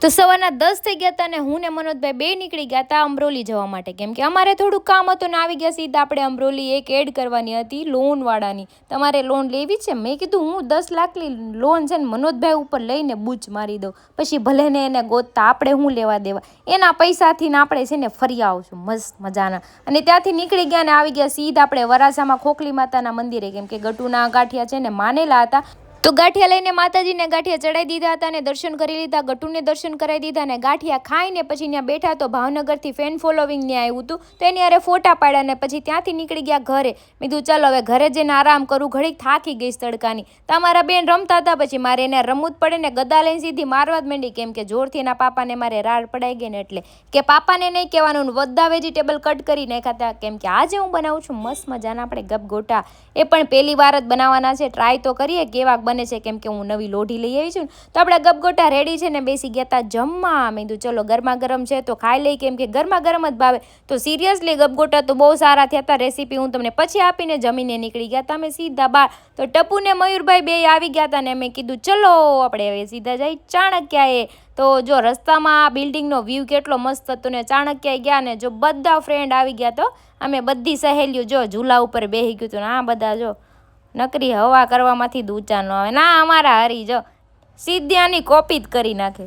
તો સવારના 10 થઈ ગયા હતા ને હું ને મનોજભાઈ બે નીકળી ગયા હતા અમરોલી જવા માટે, કેમ કે અમારે થોડું કામ હતું ને આવી ગયા સીધા આપણે અમરોલી એક એડ કરવાની હતી લોનવાળાની. તમારે લોન લેવી છે? મેં કીધું હું 10 લાખની લોન છે ને મનોજભાઈ ઉપર લઈને બૂચ મારી દઉં, પછી ભલે ને એને ગોતતા આપણે શું લેવા દેવા, એના પૈસાથી ને આપણે છે ને ફરી આવશું મસ્ત મજાના. અને ત્યાંથી નીકળી ગયા ને આવી ગયા સીધા આપણે વરાછામાં ખોખલી માતાના મંદિરે, કેમ કે ગટુના ગાંઠિયા છે ને માનેલા હતા. તો ગાંઠિયા લઈને માતાજીને ગાંઠિયા ચડાવી દીધા હતા અને દર્શન કરી લીધા, ગટુને દર્શન કરાવી દીધા અને ગાંઠિયા ખાઈને પછી ત્યાં બેઠા. તો ભાવનગરથી ફેન ફોલોવિંગ ત્યાં આવ્યું હતું તો એની અરે ફોટા પાડ્યા અને પછી ત્યાંથી નીકળી ગયા ઘરે. મેં કીધું ચાલો હવે ઘરે જઈને આરામ કરું, ઘડીક થાકી ગઈ તડકાની. તમારા બેન રમતા હતા, પછી મારે એને રમવું જ પડે ને, ગદા લઈને સીધી મારવા જ માંડી, કેમ કે જોરથી એના પાપાને મારે રાડ પડાઈ ગઈ ને, એટલે કે પાપાને નહીં કહેવાનું. બધા વેજીટેબલ કટ કરી નાખ્યા હતા, કેમ કે આજે હું બનાવું છું મસ્ત મજાના આપણે ગપગોટા. એ પણ પહેલી વાર જ બનાવવાના છે, ટ્રાય તો કરીએ કેવા બને છે, કેમ કે હું નવી લોઢી લઈ આવી છું ને. તો આપણે ગપગોટા રેડી છે ને બેસી ગયા હતા જમવા. મેં કીધું ચલો ગરમા ગરમ છે તો ખાઈ લઈ, કેમ કે ગરમા ગરમ જ ભાવે. તો સિરિયસલી ગપગોટા તો બહુ સારા થયા હતા. રેસીપી હું તમને પછી આપીને જમીને નીકળી ગયા હતા અમે સીધા બહાર. તો ટપુ ને મયુરભાઈ બે આવી ગયા હતા ને મેં કીધું ચલો આપણે હવે સીધા જઈ ચાણક્યાએ. તો જો રસ્તામાં આ બિલ્ડિંગનો વ્યૂ કેટલો મસ્ત હતો ને, ચાણક્યાએ ગયા ને જો બધા ફ્રેન્ડ આવી ગયા. તો અમે બધી સહેલીઓ જો ઝૂલા ઉપર બેસી ગયું હતું ને આ બધા જો નકરી હવા કરવામાંથી જ ઊંચા ન આવે. ના અમારા હરી જો સીધી આની કોપી જ કરી નાખે.